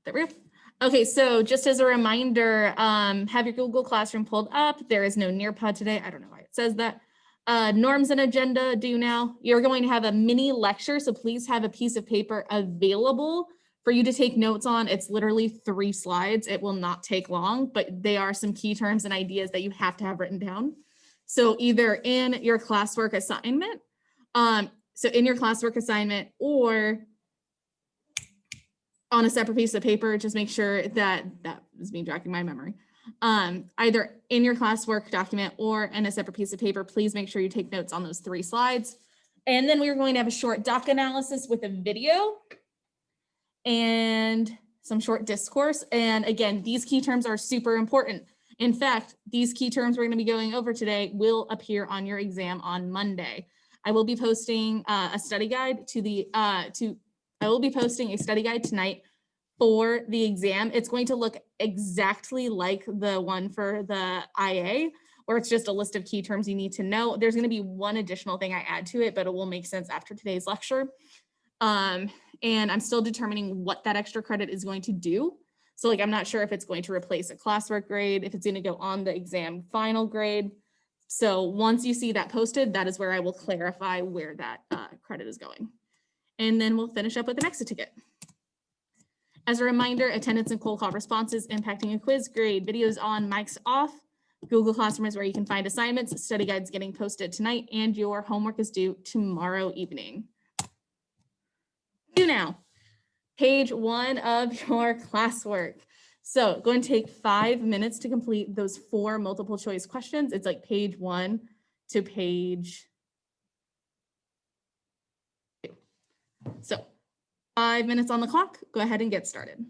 There we go. Okay, so just as a reminder, have your Google Classroom pulled up. There is no Nearpod today. I don't know why it says that. Norms and agenda due now. You're going to have a mini lecture, so please have a piece of paper available for you to take notes on. It's literally 3 slides. It will not take long, but they are some key terms and ideas that you have to have written down. So either in your classwork assignment, or on a separate piece of paper, just make sure that is me jogging my memory. Either in your classwork document or in a separate piece of paper, please make sure you take notes on those 3 slides. And then we're going to have a short doc analysis with a video and some short discourse. And again, these key terms are super important. In fact, these key terms we're going to be going over today will appear on your exam on Monday. I will be posting a study guide I will be posting a study guide tonight for the exam. It's going to look exactly like the one for the IA, where it's just a list of key terms you need to know. There's going to be one additional thing I add to it, but it will make sense after today's lecture. And I'm still determining what that extra credit is going to do. So like, I'm not sure if it's going to replace a classwork grade, if it's going to go on the exam final grade. So once you see that posted, that is where I will clarify where that credit is going. And then we'll finish up with an exit ticket. As a reminder, attendance and cold call responses impacting a quiz grade, videos on, mics off. Google Classroom is where you can find assignments, study guides getting posted tonight, and your homework is due tomorrow evening. Now, page 1 of your classwork. So going to take 5 minutes to complete those 4 multiple choice questions. It's like page 1 to page 2. So 5 minutes on the clock. Go ahead and get started.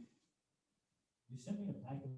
You sent me a packet.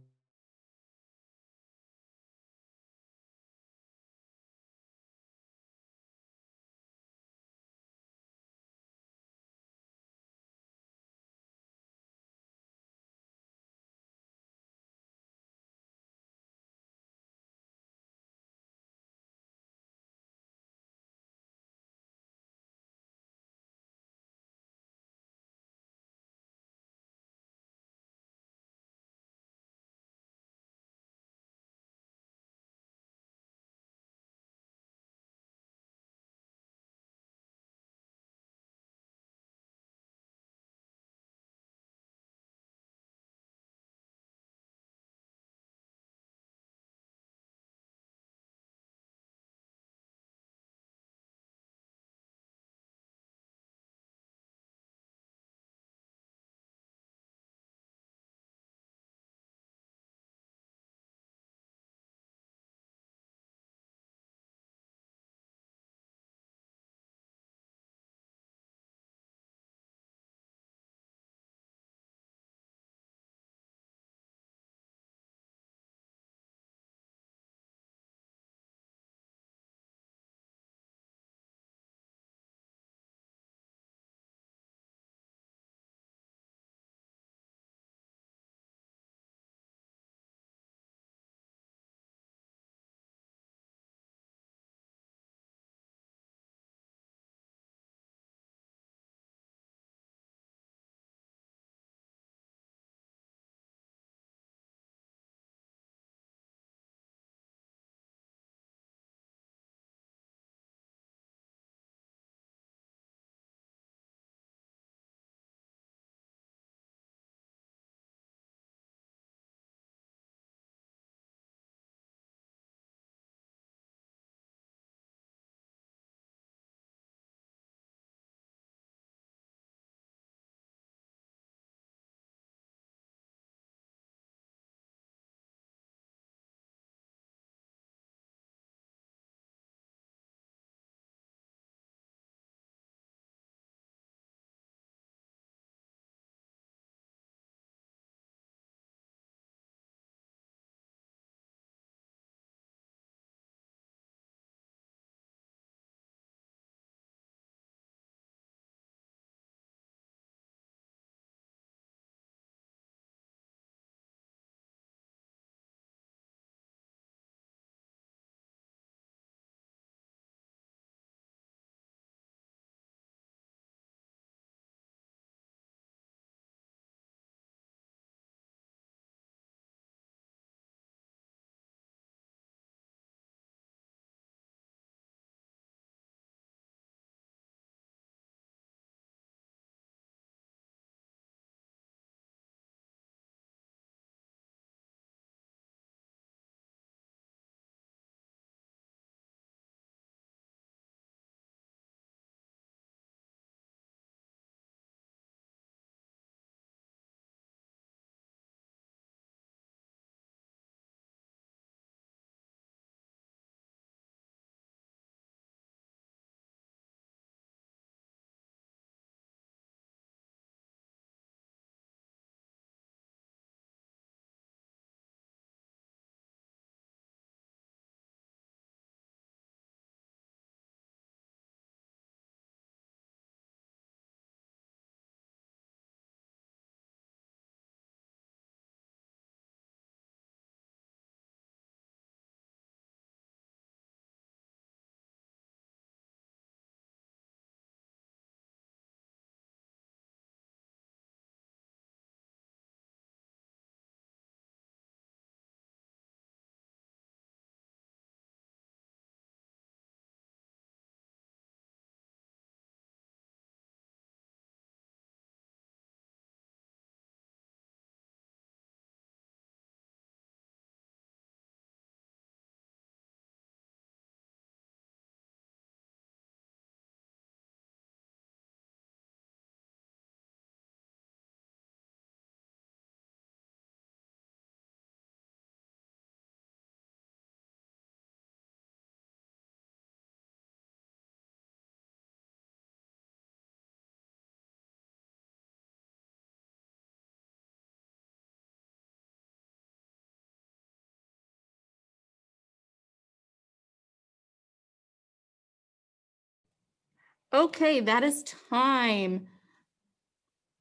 Okay, that is time.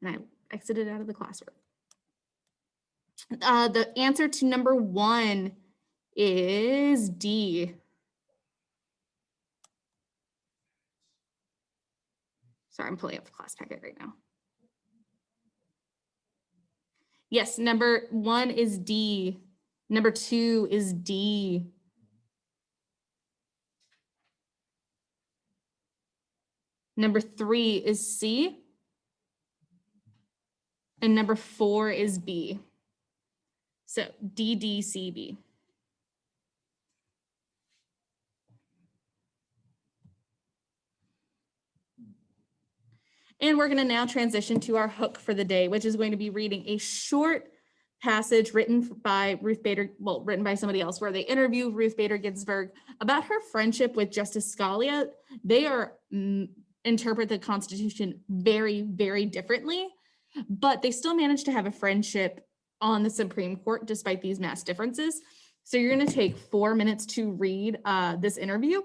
And I exited out of the classroom. The answer to number 1 is D. Sorry, I'm pulling up the class packet right now. Yes, number 1 is D. Number 2 is D. Number 3 is C. And number 4 is B. So D, D, C, B. And we're going to now transition to our hook for the day, which is going to be reading a short passage written by Ruth Bader, well, written by somebody else, where they interview Ruth Bader Ginsburg about her friendship with Justice Scalia. They interpret the Constitution very, very differently, but they still manage to have a friendship on the Supreme Court despite these mass differences. So you're going to take 4 minutes to read this interview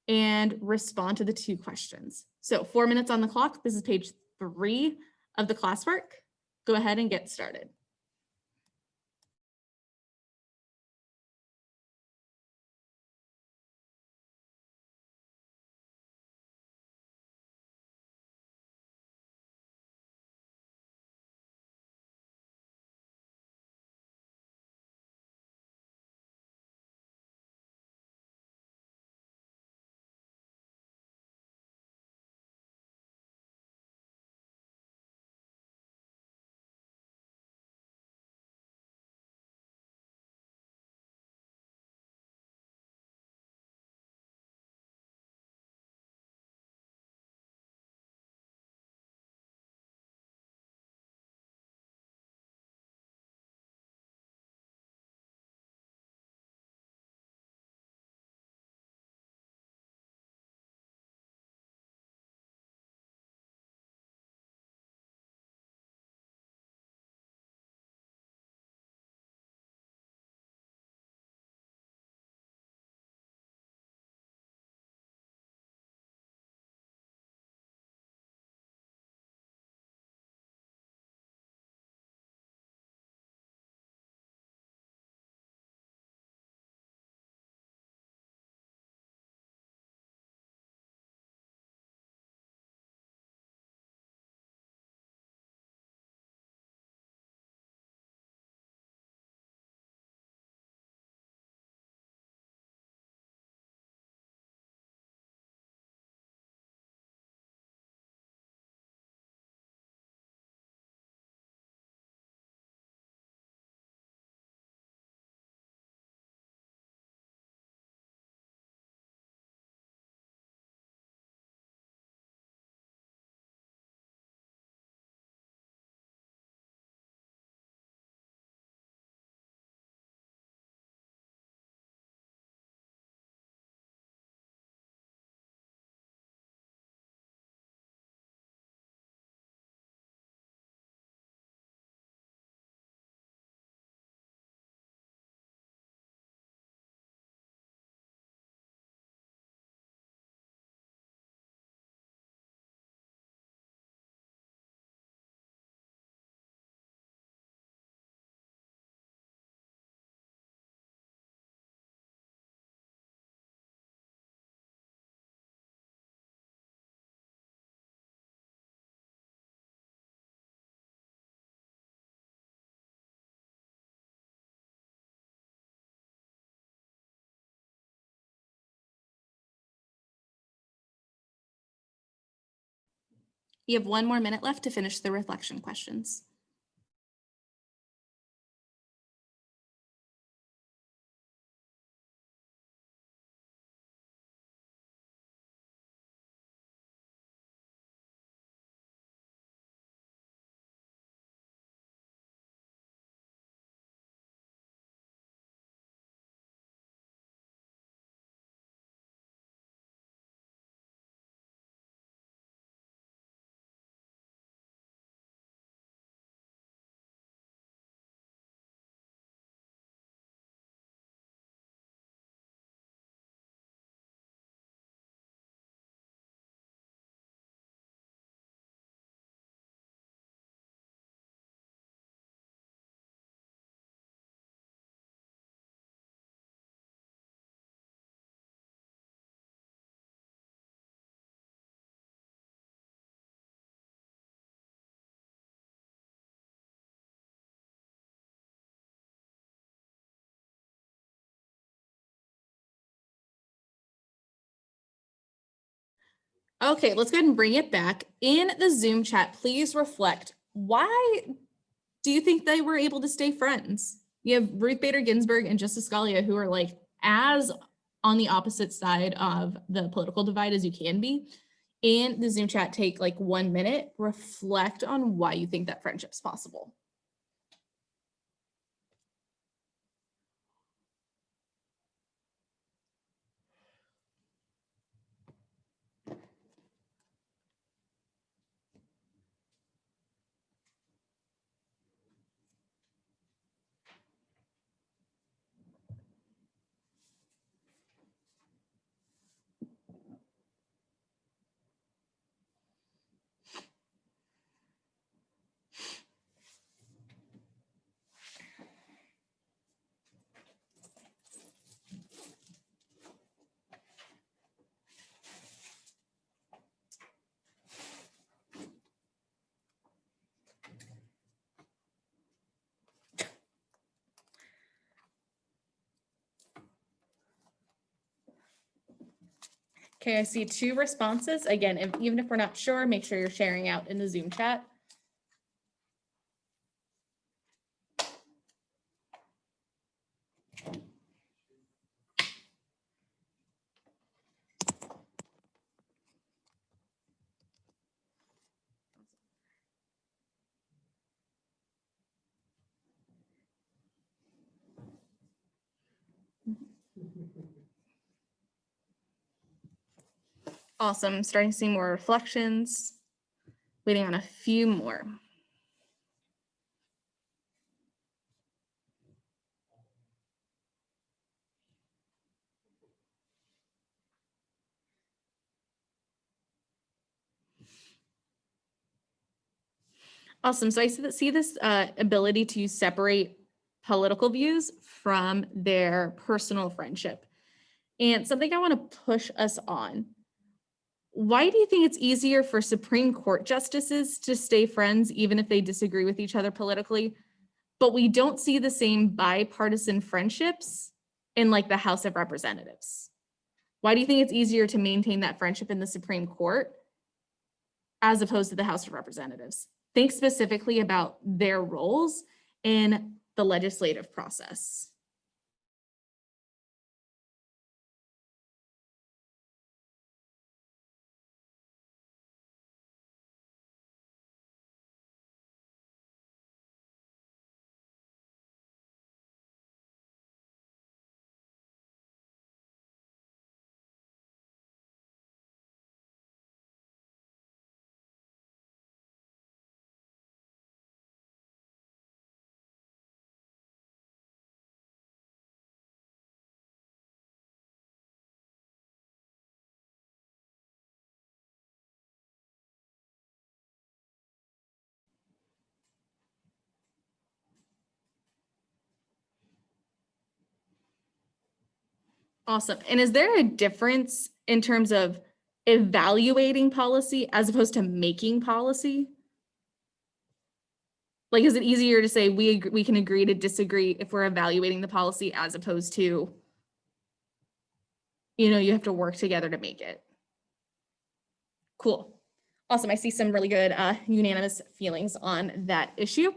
and respond to the 2 questions. So 4 minutes on the clock. This is page 3 of the classwork. Go ahead and get started. You have 1 more minute left to finish the reflection questions. Okay, let's go ahead and bring it back. In the Zoom chat, please reflect. Why do you think they were able to stay friends? You have Ruth Bader Ginsburg and Justice Scalia, who are like as on the opposite side of the political divide as you can be. In the Zoom chat, take like 1 minute, reflect on why you think that friendship's possible. Okay, I see 2 responses. Again, even if we're not sure, make sure you're sharing out in the Zoom chat. Awesome, starting to see more reflections. Waiting on a few more. Awesome. So I see this ability to separate political views from their personal friendship. And something I want to push us on. Why do you think it's easier for Supreme Court justices to stay friends even if they disagree with each other politically, but we don't see the same bipartisan friendships in like the House of Representatives? Why do you think it's easier to maintain that friendship in the Supreme Court as opposed to the House of Representatives? Think specifically about their roles in the legislative process. Awesome. And is there a difference in terms of evaluating policy as opposed to making policy? Like, is it easier to say we can agree to disagree if we're evaluating the policy as opposed to, you have to work together to make it? Cool. Awesome. I see some really good unanimous feelings on that issue.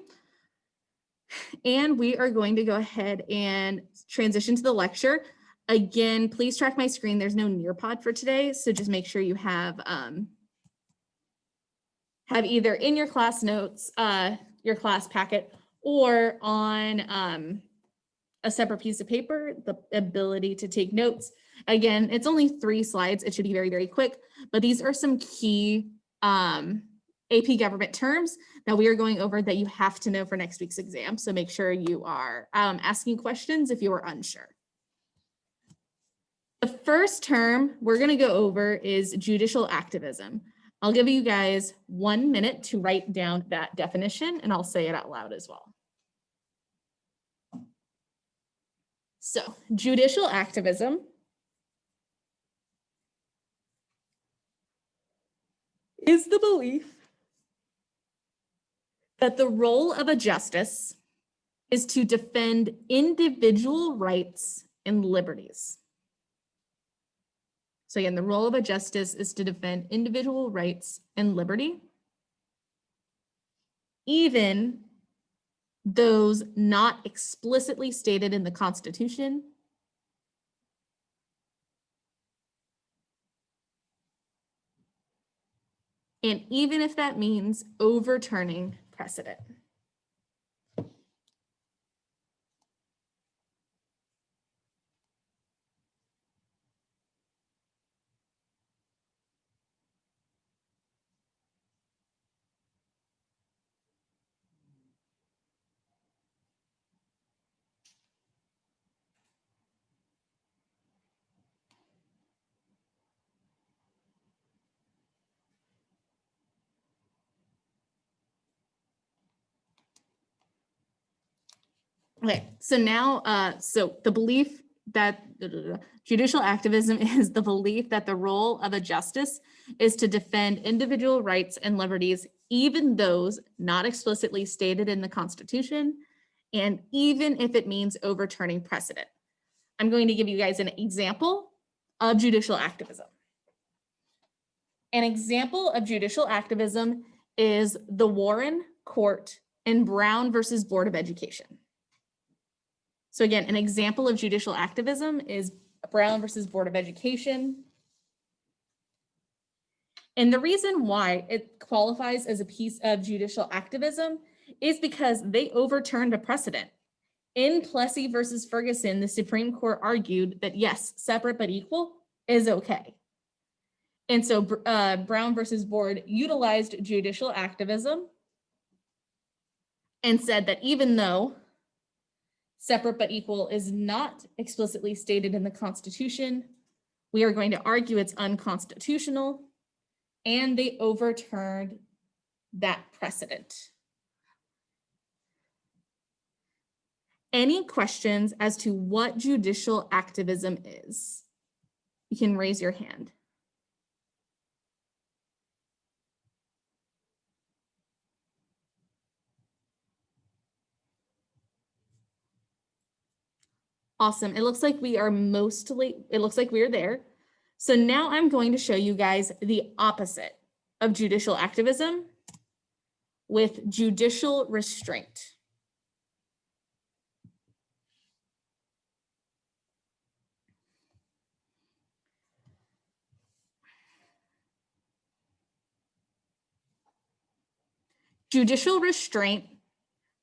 And we are going to go ahead and transition to the lecture. Again, please track my screen. There's no Nearpod for today, so just make sure you have either in your class notes, your class packet, or on a separate piece of paper, the ability to take notes. Again, it's only 3 slides. It should be very, very quick, but these are some key AP government terms that we are going over that you have to know for next week's exam. So make sure you are asking questions if you are unsure. The first term we're going to go over is judicial activism. I'll give you guys 1 minute to write down that definition, and I'll say it out loud as well. So, judicial activism is the belief that the role of a justice is to defend individual rights and liberties. So again, the role of a justice is to defend individual rights and liberty, even those not explicitly stated in the Constitution and even if that means overturning precedent. Okay, so now, so the belief that judicial activism is the belief that the role of a justice is to defend individual rights and liberties, even those not explicitly stated in the Constitution, and even if it means overturning precedent. I'm going to give you guys an example of judicial activism. An example of judicial activism is the Warren Court in Brown versus Board of Education. So again, an example of judicial activism is Brown versus Board of Education. And the reason why it qualifies as a piece of judicial activism is because they overturned a precedent. In Plessy versus Ferguson, the Supreme Court argued that yes, separate but equal is okay. And so Brown versus Board utilized judicial activism and said that even though separate but equal is not explicitly stated in the Constitution, we are going to argue it's unconstitutional, and they overturned that precedent. Any questions as to what judicial activism is? You can raise your hand. Awesome. It looks like we are there. So now I'm going to show you guys the opposite of judicial activism with judicial restraint. Judicial restraint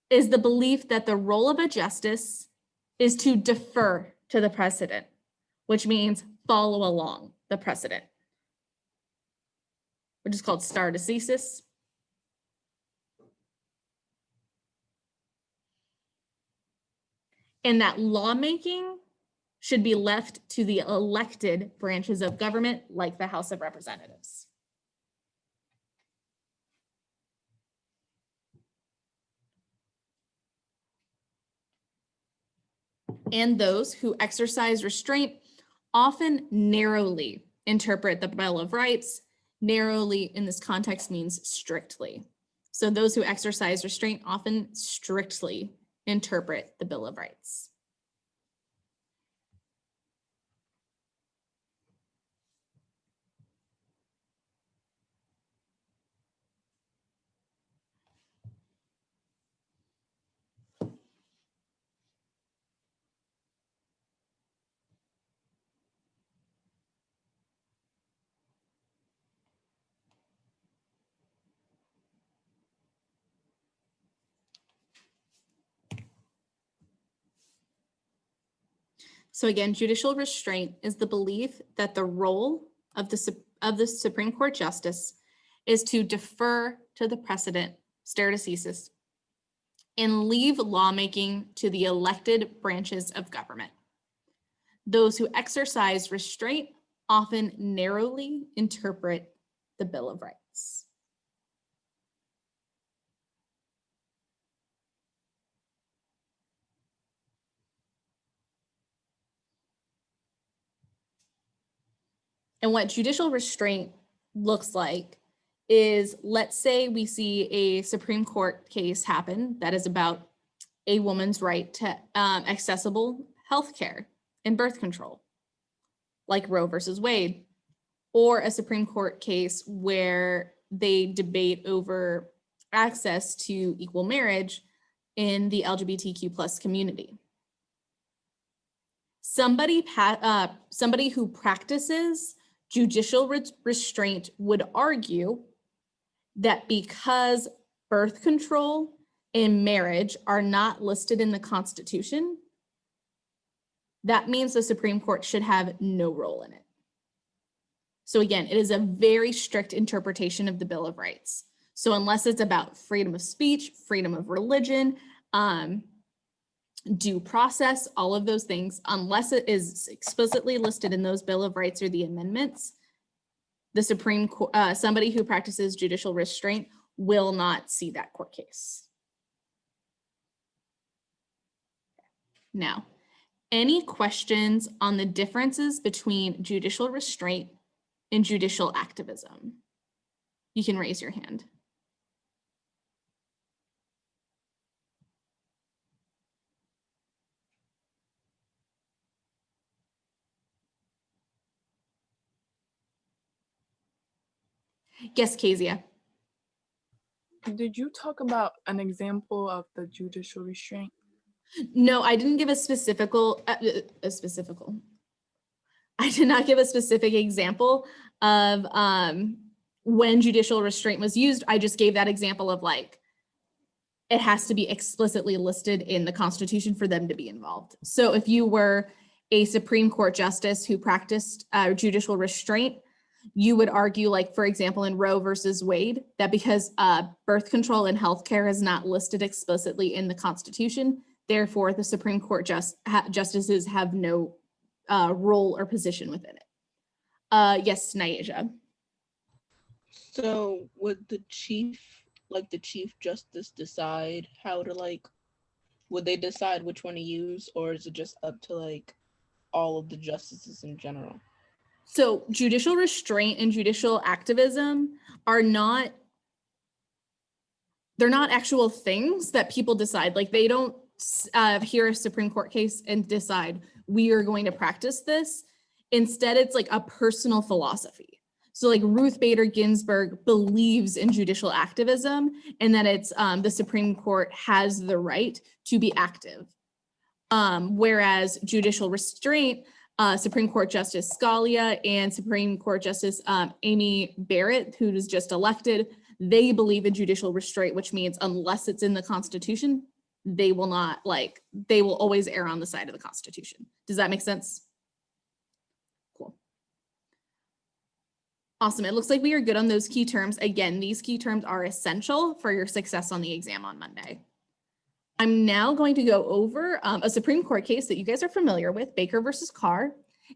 is the belief that the role of a justice is to defer to the precedent, which means follow along the precedent, which is called stare decisis. And that lawmaking should be left to the elected branches of government, like the House of Representatives. And those who exercise restraint often narrowly interpret the Bill of Rights. Narrowly in this context means strictly. So those who exercise restraint often strictly interpret the Bill of Rights. So again, judicial restraint is the belief that the role of the Supreme Court justice is to defer to the precedent, stare decisis, and leave lawmaking to the elected branches of government. Those who exercise restraint often narrowly interpret the Bill of Rights. And what judicial restraint looks like is, let's say we see a Supreme Court case happen that is about a woman's right to accessible health care and birth control, like Roe versus Wade. or a Supreme Court case where they debate over access to equal marriage in the LGBTQ plus community. Somebody who practices judicial restraint would argue that because birth control and marriage are not listed in the Constitution, that means the Supreme Court should have no role in it. So again, it is a very strict interpretation of the Bill of Rights. So unless it's about freedom of speech, freedom of religion, due process, all of those things, unless it is explicitly listed in those Bill of Rights or the amendments, the Supreme Court, somebody who practices judicial restraint will not see that court case. Now, any questions on the differences between judicial restraint and judicial activism? You can raise your hand. Yes, Kezia. Did you talk about an example of the judicial restraint? No, I didn't give I did not give a specific example of when judicial restraint was used. I just gave that example of like, it has to be explicitly listed in the Constitution for them to be involved. So if you were a Supreme Court justice who practiced judicial restraint, you would argue, like, for example, in Roe versus Wade, that because birth control and healthcare is not listed explicitly in the Constitution, therefore the Supreme Court justices have no role or position within it. Yes, Nyaja. So would the chief justice decide how to would they decide which one to use, or is it just up to all of the justices in general? So judicial restraint and judicial activism are they're not actual things that people decide. Like, they don't hear a Supreme Court case and decide we are going to practice this. Instead, it's like a personal philosophy. So like Ruth Bader Ginsburg believes in judicial activism and that it's the Supreme Court has the right to be active. Whereas judicial restraint, Supreme Court Justice Scalia and Supreme Court Justice Amy Barrett, who was just elected, they believe in judicial restraint, which means unless it's in the Constitution, they will not they will always err on the side of the Constitution. Does that make sense? Cool. Awesome. It looks like we are good on those key terms. Again, these key terms are essential for your success on the exam on Monday. I'm now going to go over a Supreme Court case that you guys are familiar with, Baker versus Carr,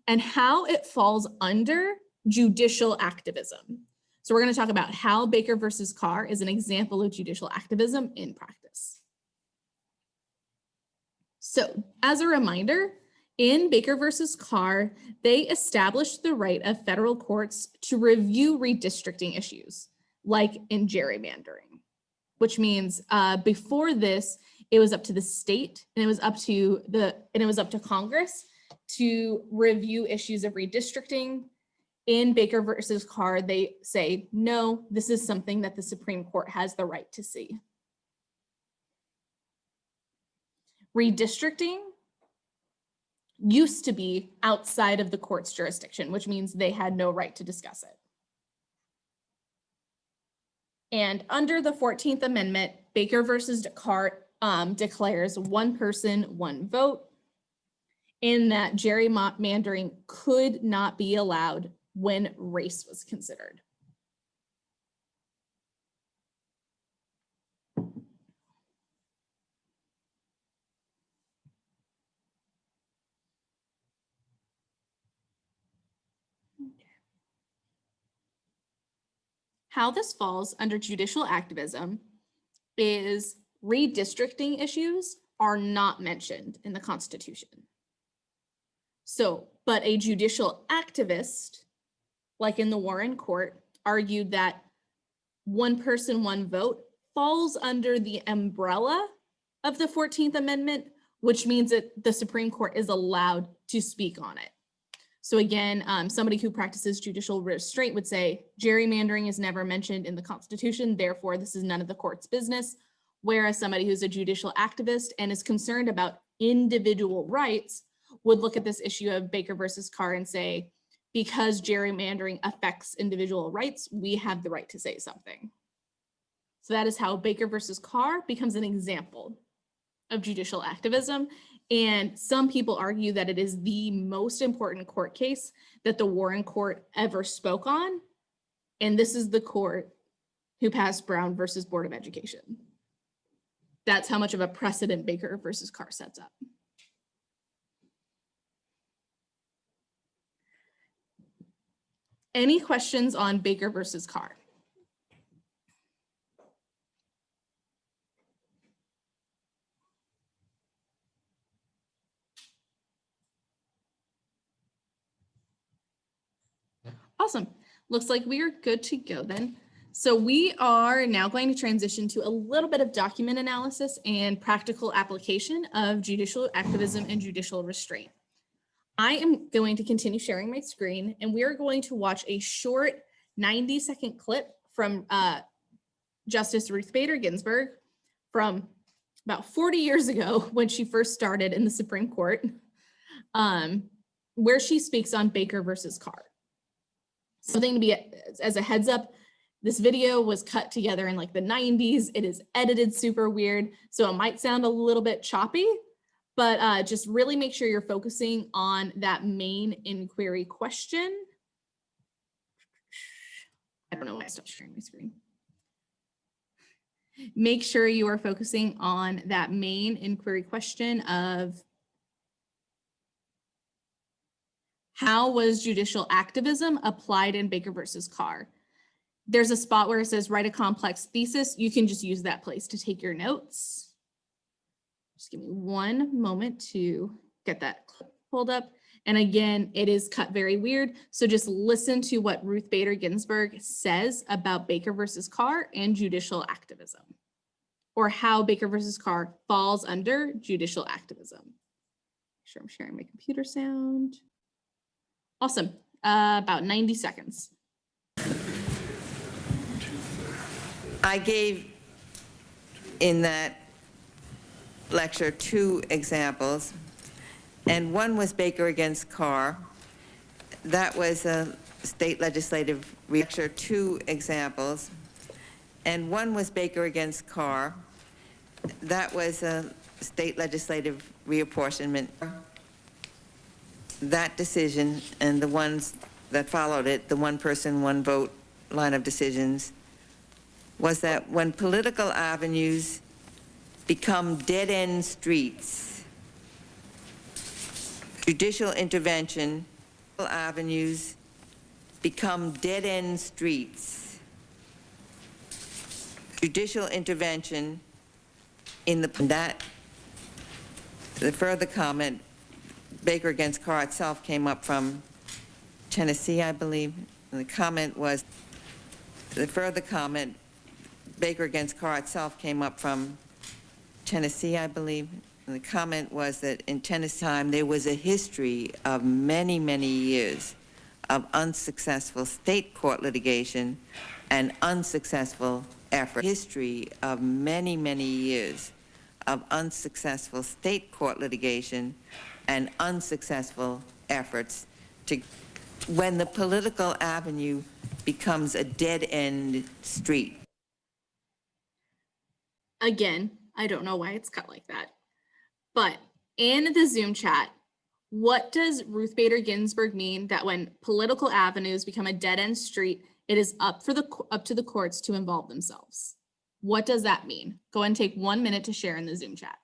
and how it falls under judicial activism. So we're going to talk about how Baker versus Carr is an example of judicial activism in practice. So as a reminder, in Baker versus Carr, they established the right of federal courts to review redistricting issues, like in gerrymandering, which means before this, it was up to the state and it was up to Congress to review issues of redistricting. In Baker versus Carr, they say, no, this is something that the Supreme Court has the right to see. Redistricting used to be outside of the court's jurisdiction, which means they had no right to discuss it. And under the 14th Amendment, Baker versus Carr declares one person, one vote, in that gerrymandering could not be allowed when race was considered. How this falls under judicial activism is redistricting issues are not mentioned in the Constitution. So, but a judicial activist, like in the Warren Court, argued that one person, one vote falls under the umbrella of the 14th Amendment, which means that the Supreme Court is allowed to speak on it. So again, somebody who practices judicial restraint would say gerrymandering is never mentioned in the Constitution, therefore this is none of the court's business. Whereas somebody who's a judicial activist and is concerned about individual rights would look at this issue of Baker versus Carr and say, because gerrymandering affects individual rights, we have the right to say something. So that is how Baker versus Carr becomes an example of judicial activism. And some people argue that it is the most important court case that the Warren Court ever spoke on. And this is the court who passed Brown versus Board of Education. That's how much of a precedent Baker versus Carr sets up. Any questions on Baker versus Carr? Awesome. Looks like we are good to go then. So we are now going to transition to a little bit of document analysis and practical application of judicial activism and judicial restraint. I am going to continue sharing my screen, and we are going to watch a short 90-second clip from Justice Ruth Bader Ginsburg from about 40 years ago when she first started in the Supreme Court, where she speaks on Baker versus Carr. Something to be as a heads up, this video was cut together in like the 90s. It is edited super weird, so it might sound a little bit choppy, but just really make sure you're focusing on that main inquiry question. I don't know why I stopped sharing my screen. Make sure you are focusing on that main inquiry question of how was judicial activism applied in Baker versus Carr? There's a spot where it says write a complex thesis. You can just use that place to take your notes. Just give me one moment to get that clip pulled up. And again, it is cut very weird. So just listen to what Ruth Bader Ginsburg says about Baker versus Carr and judicial activism, or how Baker versus Carr falls under judicial activism. Make sure I'm sharing my computer sound. Awesome. About 90 seconds. I gave in that lecture 2 examples, and one was Baker against Carr. That was a state legislative lecture. 2 examples, and one was Baker against Carr. That was a state legislative reapportionment. That decision and the ones that followed it, the one person, one vote line of decisions, was that when political avenues become dead-end streets, judicial intervention, avenues become dead-end streets, judicial intervention in the further comment, Baker against Carr itself came up from Tennessee, I believe, and the comment was, the further comment, Baker against Carr itself came up from Tennessee, I believe, and the comment was that in Tennessee time there was a history of many, many years of unsuccessful state court litigation and unsuccessful effort. History of many, many years of unsuccessful state court litigation and unsuccessful efforts to, when the political avenue becomes a dead-end street. Again, I don't know why it's cut like that, but in the Zoom chat, what does Ruth Bader Ginsburg mean that when political avenues become a dead-end street, it is up to the courts to involve themselves? What does that mean? Go ahead and take 1 minute to share in the Zoom chat.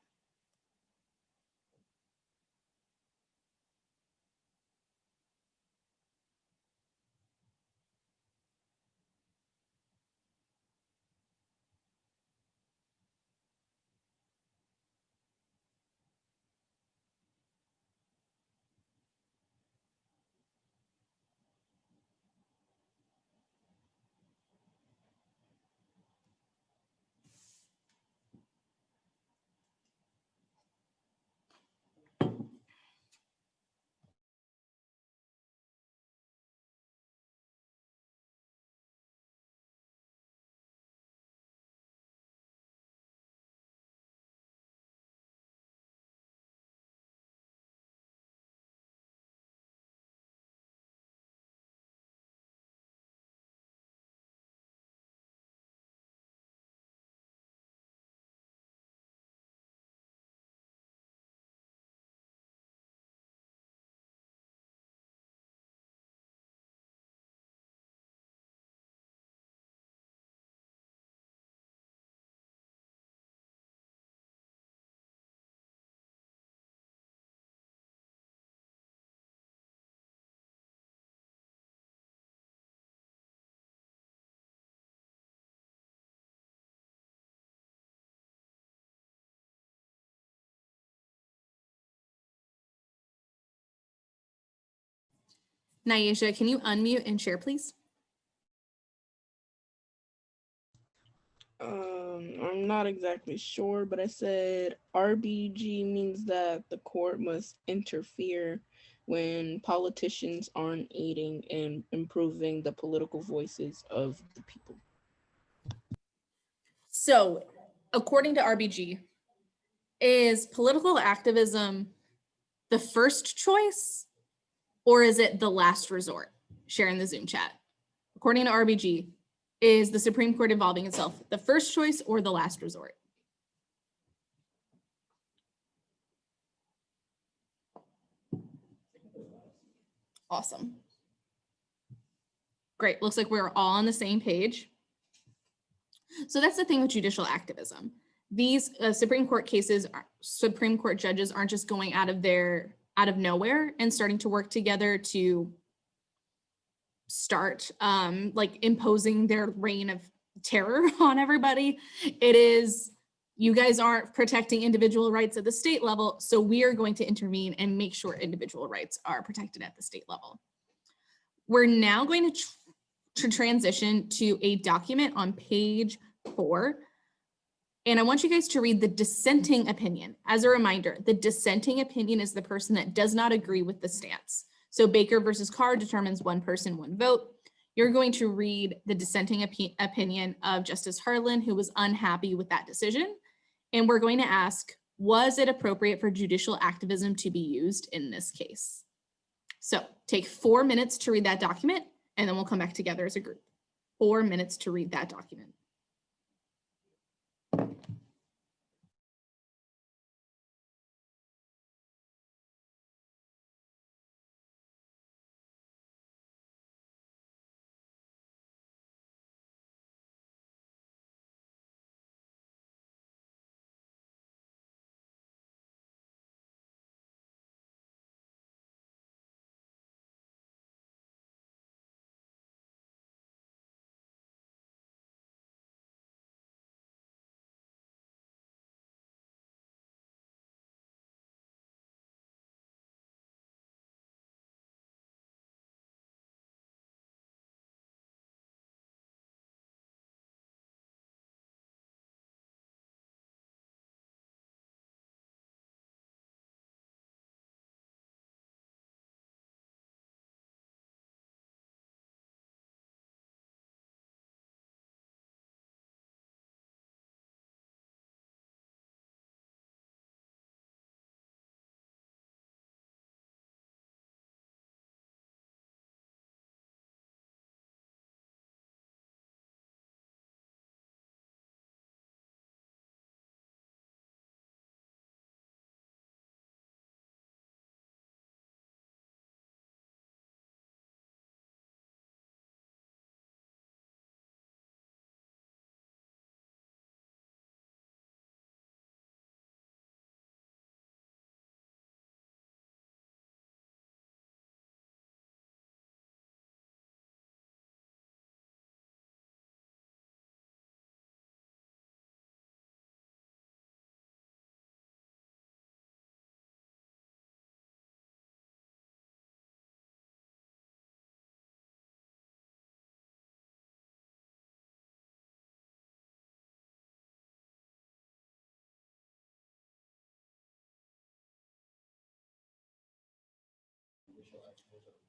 Nyesha, can you unmute and share, please? I'm not exactly sure, but I said RBG means that the court must interfere when politicians aren't aiding and improving the political voices of the people. So, according to RBG, is political activism the first choice or is it the last resort? Share in the Zoom chat. According to RBG, is the Supreme Court involving itself the first choice or the last resort? Awesome. Great, looks like we're all on the same page. So that's the thing with judicial activism. These Supreme Court cases, Supreme Court judges aren't just going out of nowhere and starting to work together to start like imposing their reign of terror on everybody. It is, you guys aren't protecting individual rights at the state level, so we are going to intervene and make sure individual rights are protected at the state level. We're now going to transition to a document on page 4. And I want you guys to read the dissenting opinion. As a reminder, the dissenting opinion is the person that does not agree with the stance. So Baker versus Carr determines one person, one vote. You're going to read the dissenting opinion of Justice Harlan, who was unhappy with that decision. And we're going to ask, was it appropriate for judicial activism to be used in this case? So take 4 minutes to read that document, and then we'll come back together as a group. 4 minutes to read that document.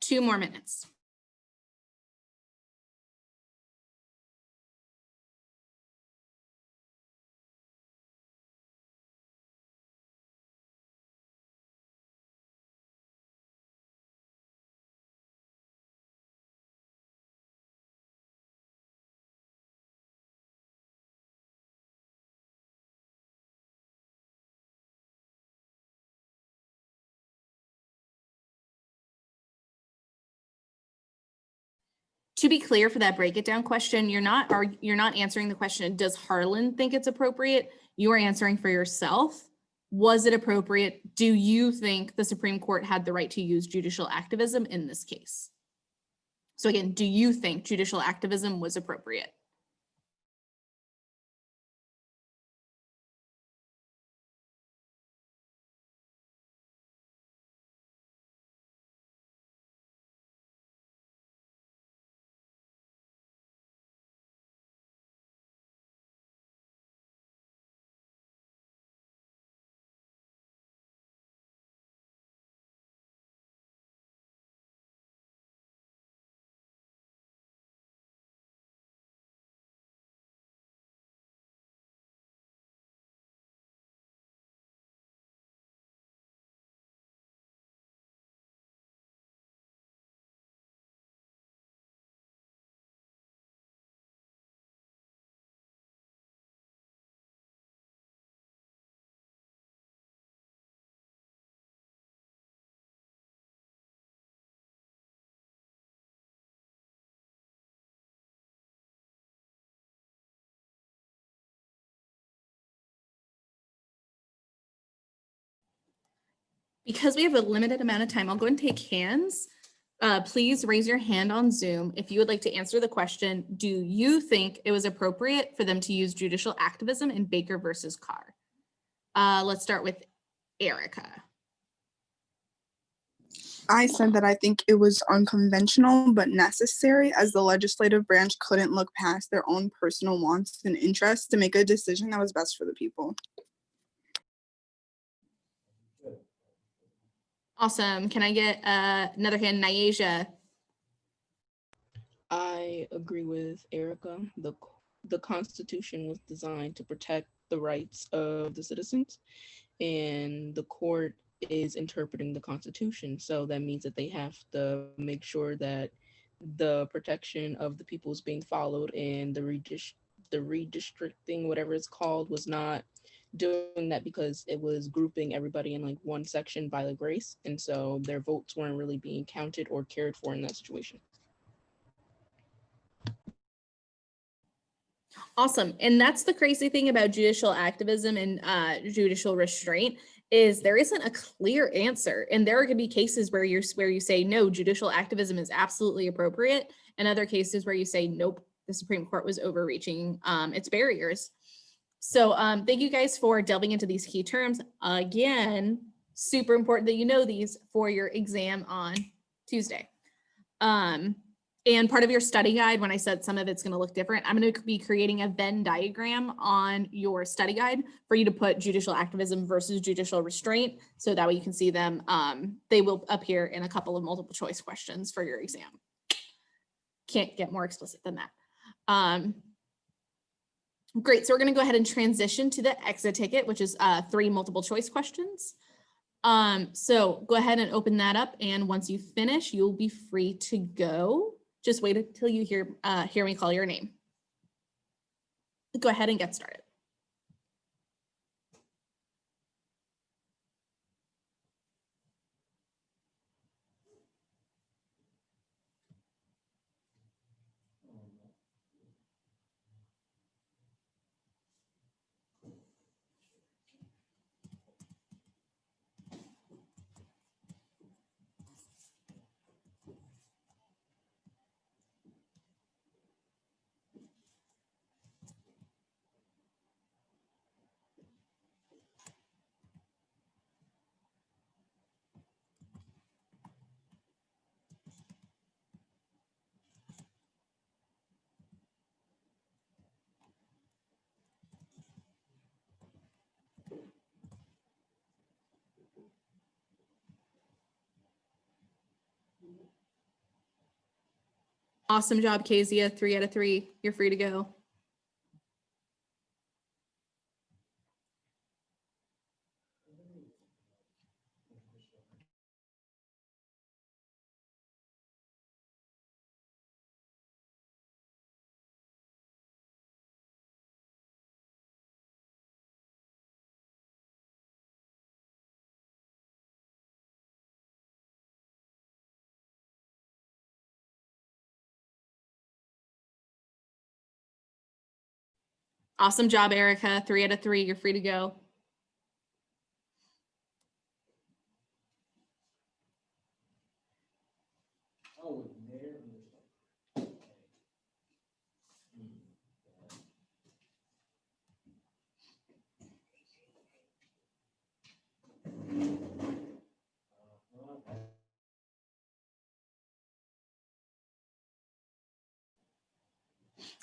Two more minutes. To be clear, for that break it down question, you're not answering the question, does Harlan think it's appropriate? You are answering for yourself. Was it appropriate? Do you think the Supreme Court had the right to use judicial activism in this case? So again, do you think judicial activism was appropriate? Because we have a limited amount of time, I'll go and take hands. Please raise your hand on Zoom if you would like to answer the question, do you think it was appropriate for them to use judicial activism in Baker versus Carr? Let's start with Erica. I said that I think it was unconventional but necessary, as the legislative branch couldn't look past their own personal wants and interests to make a decision that was best for the people. Awesome. Can I get another hand, Nyasia? I agree with Erica. The Constitution was designed to protect the rights of the citizens, and the court is interpreting the Constitution. So that means that they have to make sure that the protection of the people is being followed, and the redistricting, whatever it's called, was not doing that because it was grouping everybody in like one section by the grace, and so their votes weren't really being counted or cared for in that situation. Awesome. And that's the crazy thing about judicial activism and judicial restraint is there isn't a clear answer. And there are going to be cases where you say, no, judicial activism is absolutely appropriate. And other cases where you say, nope, the Supreme Court was overreaching its barriers. So thank you guys for delving into these key terms. Again, super important that you know these for your exam on Tuesday. And part of your study guide, when I said some of it's going to look different, I'm going to be creating a Venn diagram on your study guide for you to put judicial activism versus judicial restraint. So that way you can see them. They will appear in a couple of multiple choice questions for your exam. Can't get more explicit than that. Great. So we're going to go ahead and transition to the exit ticket, which is 3 multiple choice questions. So go ahead and open that up. And once you finish, you'll be free to go. Just wait until you hear me call your name. Go ahead and get started. Awesome job, Kezia. 3 out of 3. You're free to go. Awesome job, Erica. 3 out of 3. You're free to go.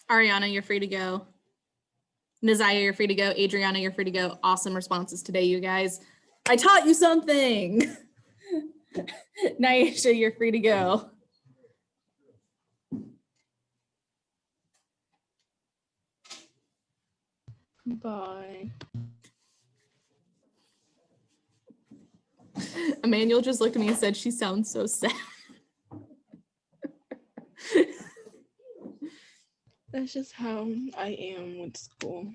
Ariana, you're free to go. Nazaya, you're free to go. Adriana, you're free to go. Awesome responses today, you guys. I taught you something. Naisha, you're free to go. Bye. Emmanuel just looked at me and said, she sounds so sad. That's just how I am with school.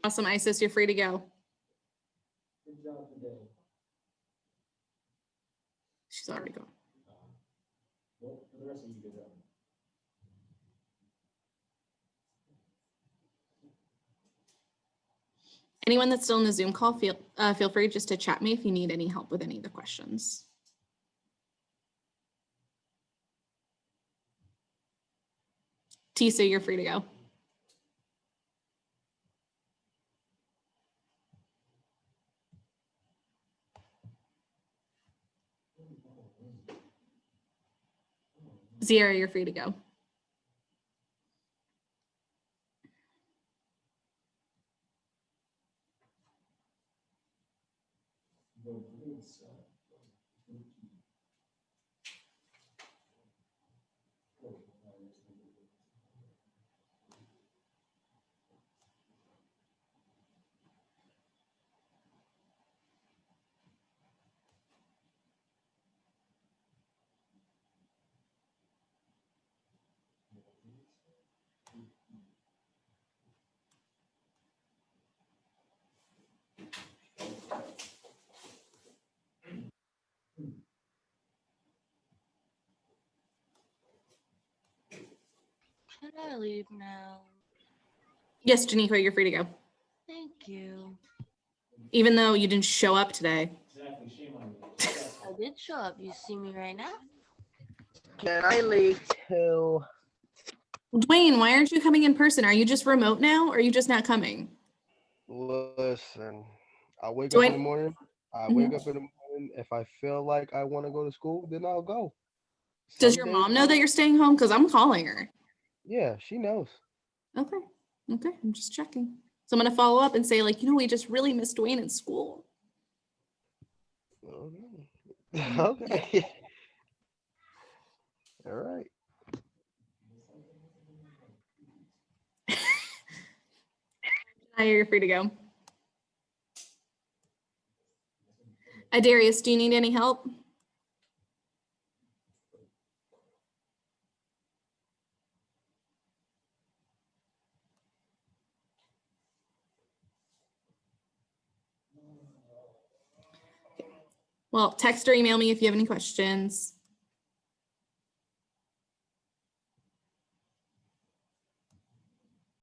Awesome, Isis, you're free to go. Good job today. She's already gone. Well, for the rest of you, good job. Anyone that's still in the Zoom call, feel free just to chat me if you need any help with any of the questions. Tisa, you're free to go. Zira, you're free to go. Can I leave now? Yes, Janico, you're free to go. Thank you. Even though you didn't show up today. Exactly, shame on you. I did show up. You see me right now? Can I leave too? Dwayne, why aren't you coming in person? Are you just remote now or are you just not coming? Listen, I wake Do up I- in the morning. I wake up in the morning. If I feel like I want to go to school, then I'll go. Does Some your days mom know I that don't. you're staying home? Because I'm calling her. Yeah, she knows. Okay. Okay. I'm just checking. So I'm going to follow up and say, like, you know, we just really missed Dwayne in school. Okay. Okay. All right. Hi, you're free to go. Darius, do you need any help? Well, text or email me if you have any questions.